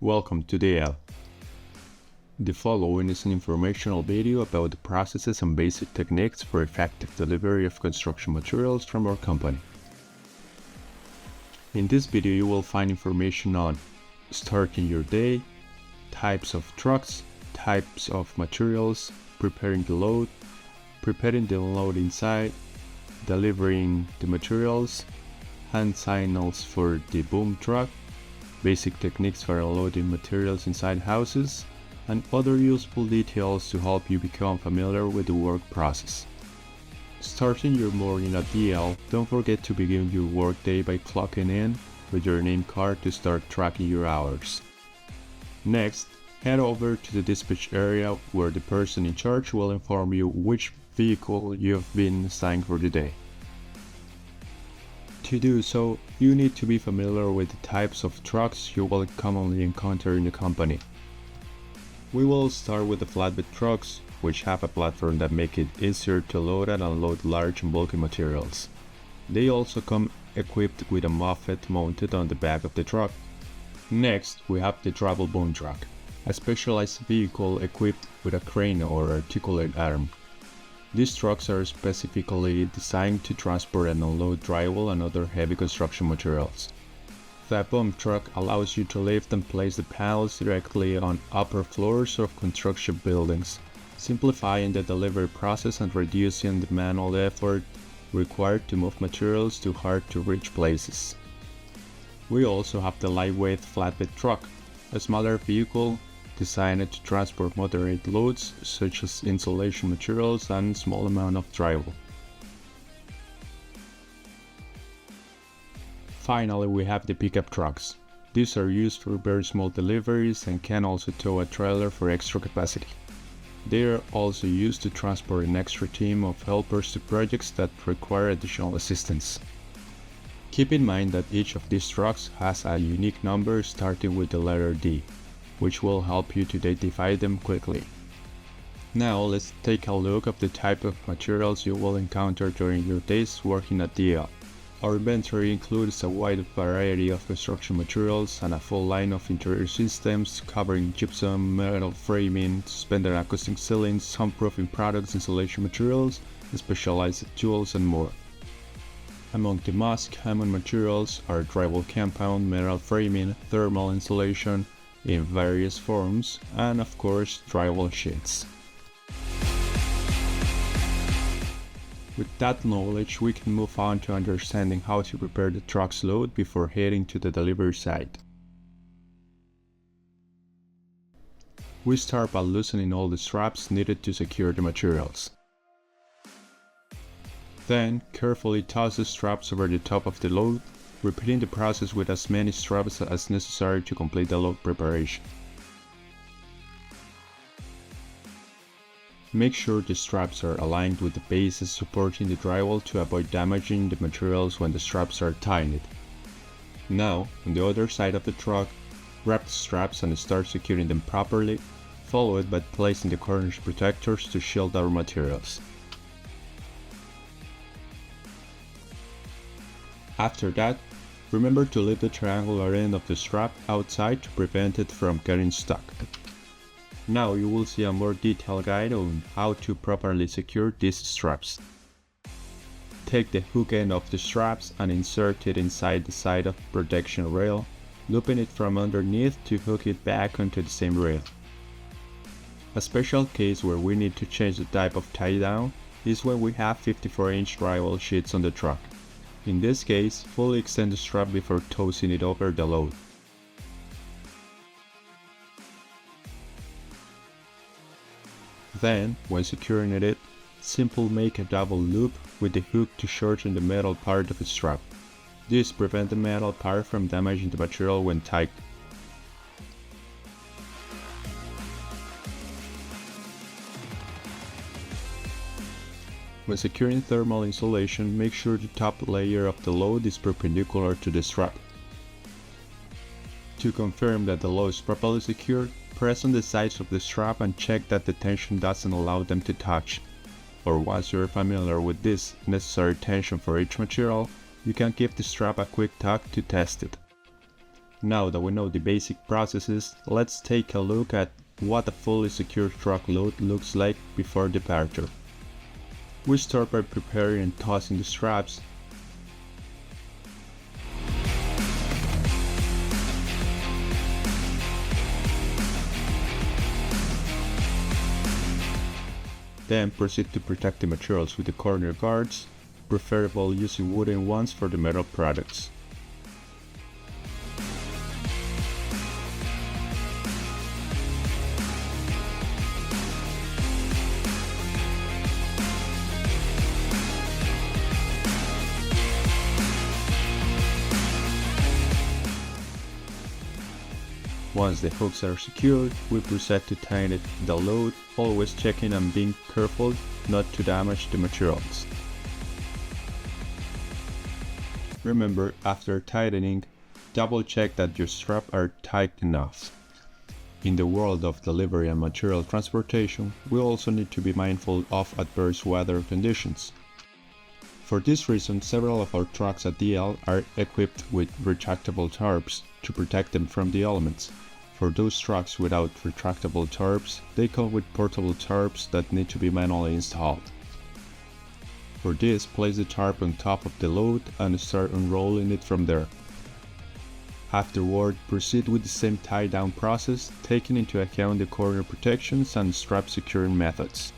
Welcome to DL. The following is an informational video about the processes and basic techniques for effective delivery of construction materials from our company. In this video you will find information on starting your day, types of trucks, types of materials, preparing the load inside, delivering the materials, hand signals for the boom truck, basic techniques for unloading materials inside houses, and other useful details to help you become familiar with the work process. Starting your morning at DL, don't forget to begin your workday by clocking in with your name card to start tracking your hours. Next, head over to the dispatch area where the person in charge will inform you which vehicle you have been assigned for the day. To do so, you need to be familiar with the types of trucks you will commonly encounter in the company. We will start with the flatbed trucks, which have a platform that makes it easier to load and unload large and bulky materials. They also come equipped with a moffett mounted on the back of the truck. Next, we have the travel boom truck, a specialized vehicle equipped with a crane or articulate arm. These trucks are specifically designed to transport and unload drywall and other heavy construction materials. The boom truck allows you to lift and place the panels directly on upper floors of construction buildings, simplifying the delivery process and reducing the manual effort required to move materials to hard-to-reach places. We also have the lightweight flatbed truck, a smaller vehicle designed to transport moderate loads such as insulation materials and small amount of drywall. Finally, we have the pickup trucks. These are used for very small deliveries and can also tow a trailer for extra capacity. They are also used to transport an extra team of helpers to projects that require additional assistance. Keep in mind that each of these trucks has a unique number starting with the letter D, which will help you to identify them quickly. Now let's take a look at the type of materials you will encounter during your days working at DL. Our inventory includes a wide variety of construction materials and a full line of interior systems covering gypsum, metal framing, suspended acoustic ceilings, soundproofing products, insulation materials, specialized tools, and more. Among the most common materials are drywall compound, metal framing, thermal insulation in various forms, and of course drywall sheets. With that knowledge, we can move on to understanding how to prepare the truck's load before heading to the delivery site. We start by loosening all the straps needed to secure the materials. Then, carefully toss the straps over the top of the load, repeating the process with as many straps as necessary to complete the load preparation. Make sure the straps are aligned with the bases supporting the drywall to avoid damaging the materials when the straps are tightened. Now, on the other side of the truck, wrap the straps and start securing them properly, followed by placing the cornice protectors to shield our materials. After that, remember to leave the triangular end of the strap outside to prevent it from getting stuck. Now you will see a more detailed guide on how to properly secure these straps. Take the hook end of the straps and insert it inside the side of the protection rail, looping it from underneath to hook it back onto the same rail. A special case where we need to change the type of tie-down is when we have 54-inch drywall sheets on the truck. In this case, fully extend the strap before tossing it over the load. Then, when securing it, simply make a double loop with the hook to shorten the metal part of the strap. This prevents the metal part from damaging the material when tight. When securing thermal insulation, make sure the top layer of the load is perpendicular to the strap. To confirm that the load is properly secured, press on the sides of the strap and check that the tension doesn't allow them to touch. Or once you're familiar with this necessary tension for each material, you can give the strap a quick tug to test it. Now that we know the basic processes, let's take a look at what a fully secure truck load looks like before departure. We start by preparing and tossing the straps. Then proceed to protect the materials with the corner guards, preferable using wooden ones for the metal products. Once the hooks are secured, we proceed to tighten the load, always checking and being careful not to damage the materials. Remember, after tightening, double check that your straps are tight enough. In the world of delivery and material transportation, we also need to be mindful of adverse weather conditions. For this reason, several of our trucks at DL are equipped with retractable tarps to protect them from the elements. For those trucks without retractable tarps, they come with portable tarps that need to be manually installed. For this, place the tarp on top of the load and start unrolling it from there. Afterward, proceed with the same tie-down process, taking into account the corner protections and strap securing methods.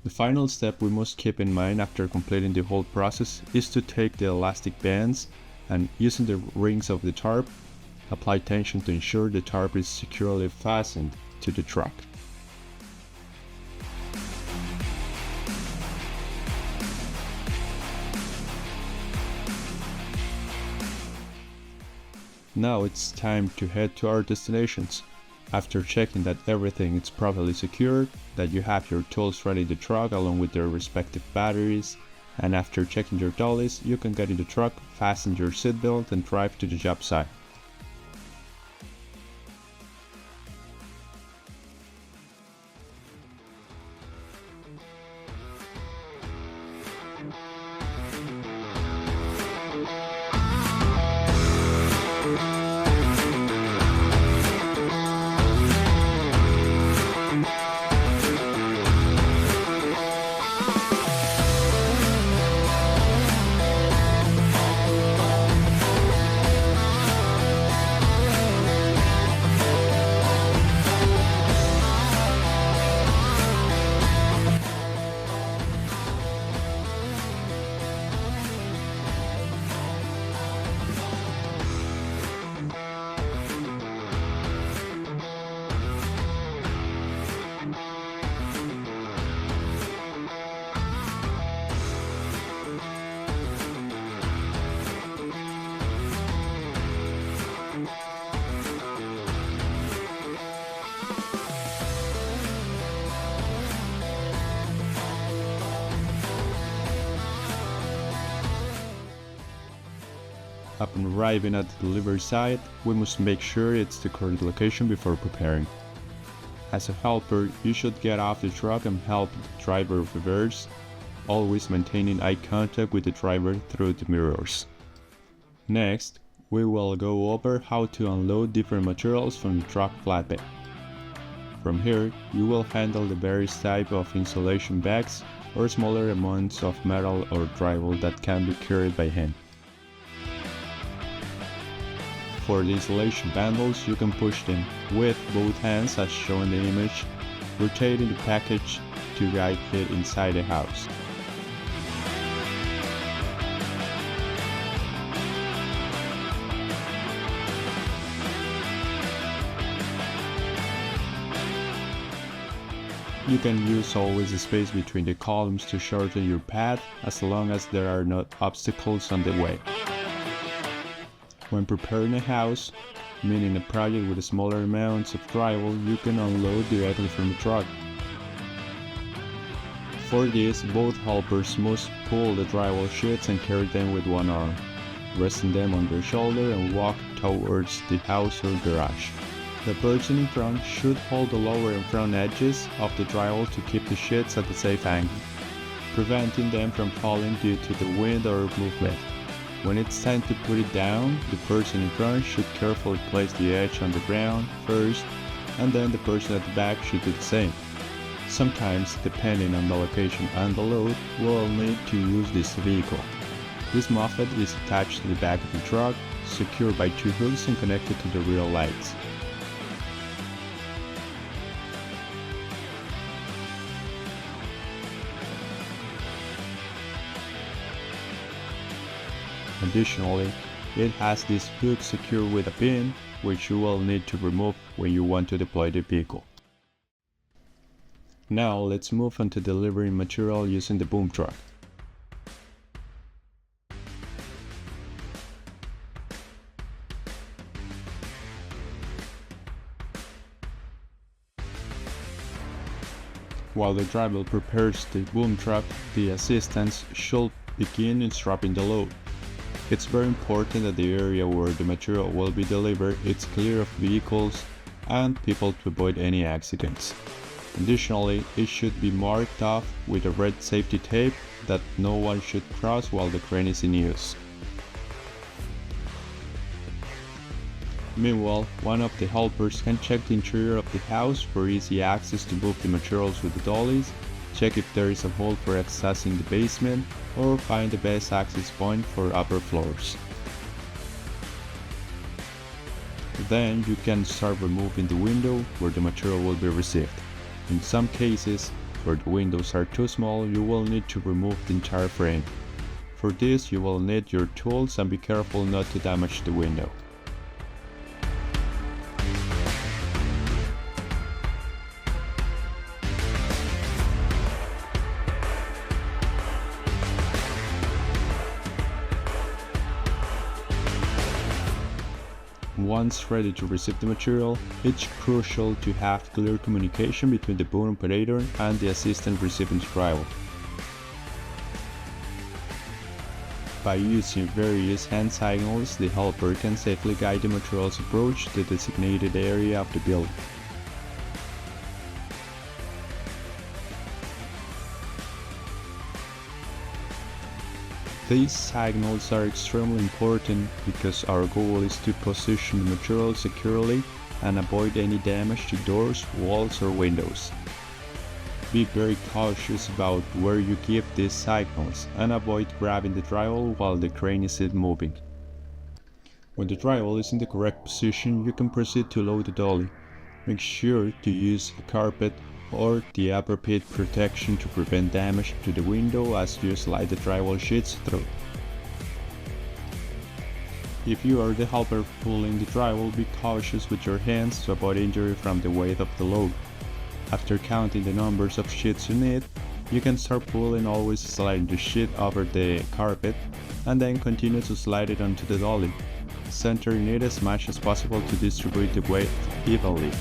The final step we must keep in mind after completing the whole process is to take the elastic bands and, using the rings of the tarp, apply tension to ensure the tarp is securely fastened to the truck. Now it's time to head to our destinations. After checking that everything is properly secured, that you have your tools ready in the truck along with their respective batteries, and after checking your dollies, you can get in the truck, fasten your seatbelt and drive to the job site. Upon arriving at the delivery site, we must make sure it's the correct location before preparing. As a helper, you should get off the truck and help the driver reverse, always maintaining eye contact with the driver through the mirrors. Next, we will go over how to unload different materials from the truck flatbed. From here, you will handle the various types of insulation bags or smaller amounts of metal or drywall that can be carried by hand. For the insulation bundles, you can push them with both hands as shown in the image, rotating the package to guide it inside the house. You can use always the space between the columns to shorten your path as long as there are no obstacles on the way. When preparing a house, meaning a project with smaller amounts of drywall, you can unload directly from the truck. For this, both helpers must pull the drywall sheets and carry them with one arm, resting them on their shoulder and walk towards the house or garage. The person in front should hold the lower and front edges of the drywall to keep the sheets at a safe angle, preventing them from falling due to the wind or movement. When it's time to put it down, the person in front should carefully place the edge on the ground first, and then the person at the back should do the same. Sometimes, depending on the location and the load, we'll need to use this vehicle. This moffett is attached to the back of the truck, secured by 2 hooks and connected to the rear lights. Additionally, it has this hook secured with a pin, which you will need to remove when you want to deploy the vehicle. Now let's move on to delivering material using the boom truck. While the driver prepares the boom truck, the assistants should begin strapping the load. It's very important that the area where the material will be delivered is clear of vehicles and people to avoid any accidents. Additionally, it should be marked off with a red safety tape that no one should cross while the crane is in use. Meanwhile, one of the helpers can check the interior of the house for easy access to move the materials with the dollies, check if there is a hole for accessing the basement, or find the best access point for upper floors. Then you can start removing the window where the material will be received. In some cases, where the windows are too small, you will need to remove the entire frame. For this, you will need your tools and be careful not to damage the window. Once ready to receive the material, it's crucial to have clear communication between the boom operator and the assistant receiving the drywall. By using various hand signals, the helper can safely guide the material's approach to the designated area of the building. These signals are extremely important because our goal is to position the material securely and avoid any damage to doors, walls, or windows. Be very cautious about where you give these signals and avoid grabbing the drywall while the crane is moving. When the drywall is in the correct position, you can proceed to load the dolly. Make sure to use a carpet or the appropriate protection to prevent damage to the window as you slide the drywall sheets through. If you are the helper pulling the drywall, be cautious with your hands to avoid injury from the weight of the load. After counting the numbers of sheets you need, you can start pulling, always sliding the sheet over the carpet, and then continue to slide it onto the dolly, centering it as much as possible to distribute the weight evenly.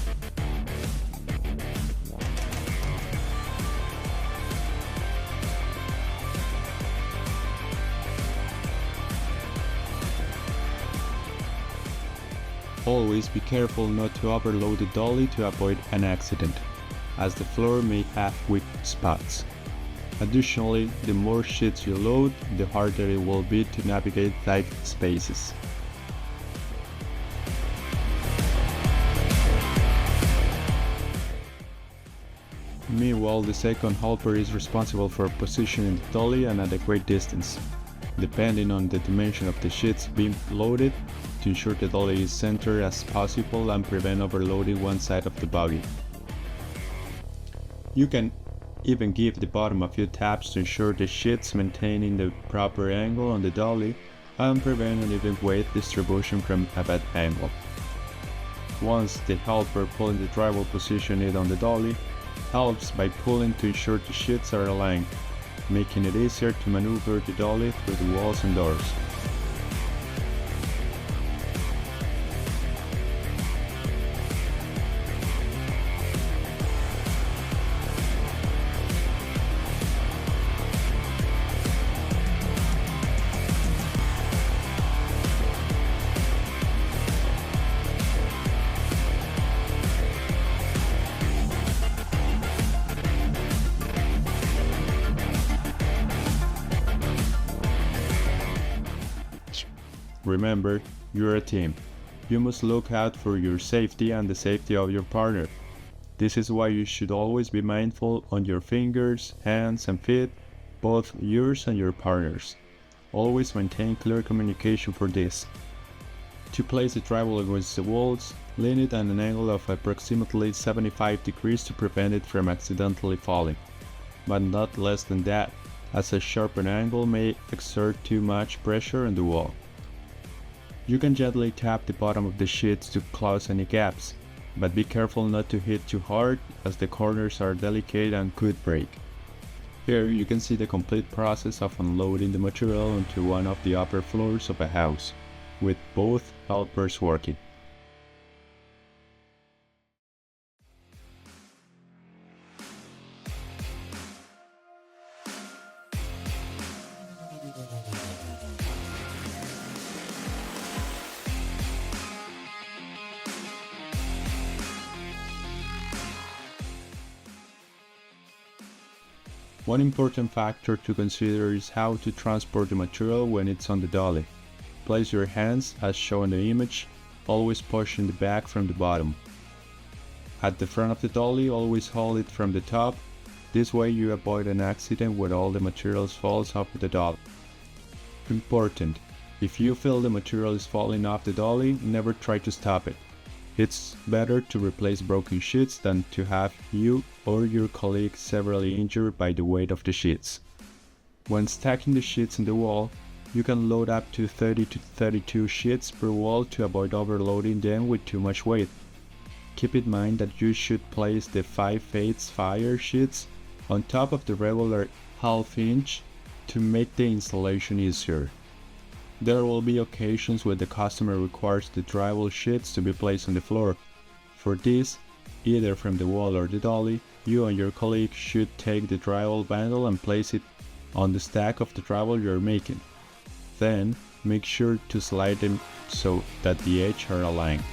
Always be careful not to overload the dolly to avoid an accident, as the floor may have weak spots. Additionally, the more sheets you load, the harder it will be to navigate tight spaces. Meanwhile, the second helper is responsible for positioning the dolly and at a great distance, depending on the dimension of the sheets being loaded, to ensure the dolly is centered as possible and prevent overloading one side of the buggy. You can even give the bottom a few taps to ensure the sheets maintaining the proper angle on the dolly and prevent uneven weight distribution from a bad angle. Once the helper pulling the drywall position it on the dolly helps by pulling to ensure the sheets are aligned, making it easier to maneuver the dolly through the walls and doors. Remember, you're a team. You must look out for your safety and the safety of your partner. This is why you should always be mindful on your fingers, hands, and feet, both yours and your partner's. Always maintain clear communication for this. To place the tribal against the walls, lean it at an angle of approximately 75 degrees to prevent it from accidentally falling, but not less than that, as a sharpened angle may exert too much pressure on the wall. You can gently tap the bottom of the sheets to close any gaps, but be careful not to hit too hard as the corners are delicate and could break. Here you can see the complete process of unloading the material onto one of the upper floors of a house, with both helpers working. One important factor to consider is how to transport the material when it's on the dolly. Place your hands as shown in the image, always pushing the bag from the bottom. At the front of the dolly, always hold it from the top. This way you avoid an accident when all the materials falls off the dolly. Important: if you feel the material is falling off the dolly, never try to stop it. It's better to replace broken sheets than to have you or your colleague severely injured by the weight of the sheets. When stacking the sheets in the wall, you can load up to 30 to 32 sheets per wall to avoid overloading them with too much weight. Keep in mind that you should place the 5/8 fire sheets on top of the regular half-inch to make the installation easier. There will be occasions when the customer requires the drywall sheets to be placed on the floor. For this, either from the wall or the dolly, you and your colleague should take the drywall bundle and place it on the stack of the drywall you're making. Then, make sure to slide them so that the edges are aligned.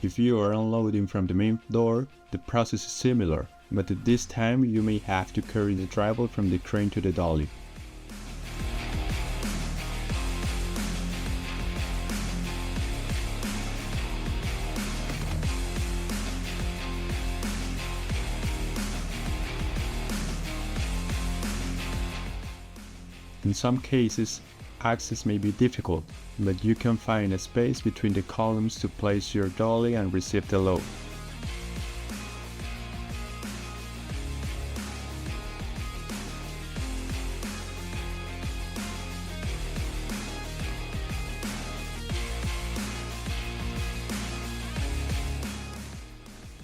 If you are unloading from the main door, the process is similar, but at this time you may have to carry the drywall from the crane to the dolly. In some cases, access may be difficult, but you can find a space between the columns to place your dolly and receive the load.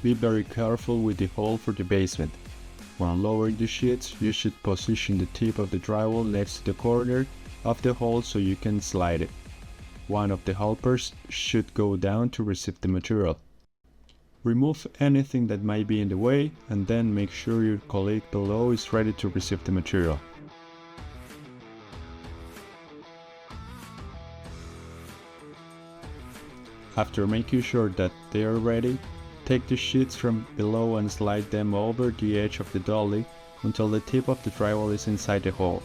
Be very careful with the hole for the basement. When lowering the sheets, you should position the tip of the drywall next to the corner of the hole so you can slide it. One of the helpers should go down to receive the material. Remove anything that might be in the way and then make sure your colleague below is ready to receive the material. After making sure that they are ready, take the sheets from below and slide them over the edge of the dolly until the tip of the drywall is inside the hole.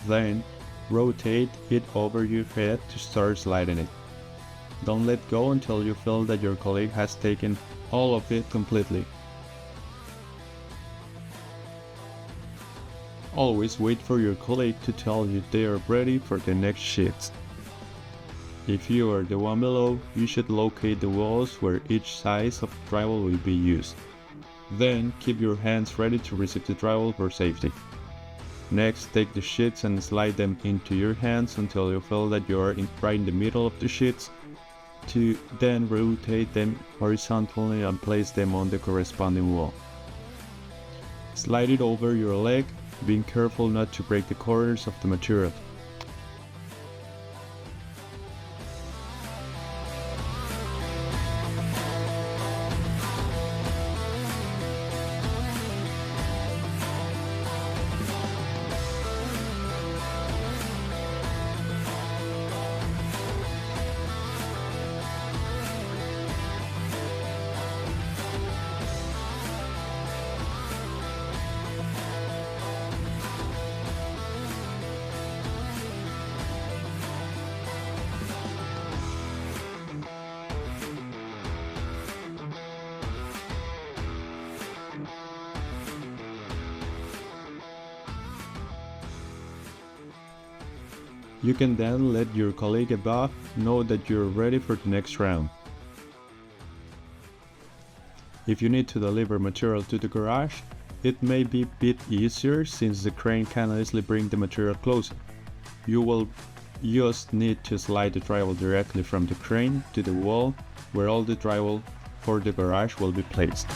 Then, rotate it over your head to start sliding it. Don't let go until you feel that your colleague has taken all of it completely. Always wait for your colleague to tell you they are ready for the next shift. If you are the one below, you should locate the walls where each size of drywall will be used. Then keep your hands ready to receive the drywall for safety. Next, take the sheets and slide them into your hands until you feel that you are right in the middle of the sheets. To then rotate them horizontally and place them on the corresponding wall. Slide it over your leg, being careful not to break the corners of the material. You can then let your colleague above know that you're ready for the next round. If you need to deliver material to the garage, it may be a bit easier since the crane can easily bring the material closer. You will just need to slide the drywall directly from the crane to the wall where all the drywall for the garage will be placed.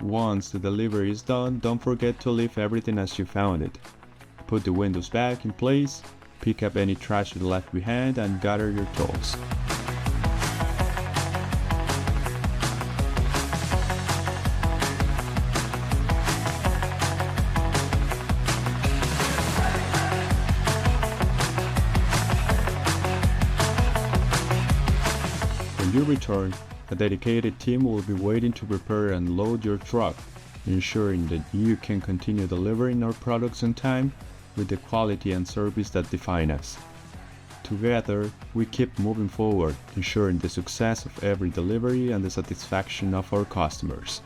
Once the delivery is done, don't forget to leave everything as you found it. Put the windows back in place, pick up any trash you left behind, and gather your tools. When you return, a dedicated team will be waiting to prepare and load your truck, ensuring that you can continue delivering our products on time with the quality and service that define us. Together, we keep moving forward, ensuring the success of every delivery and the satisfaction of our customers.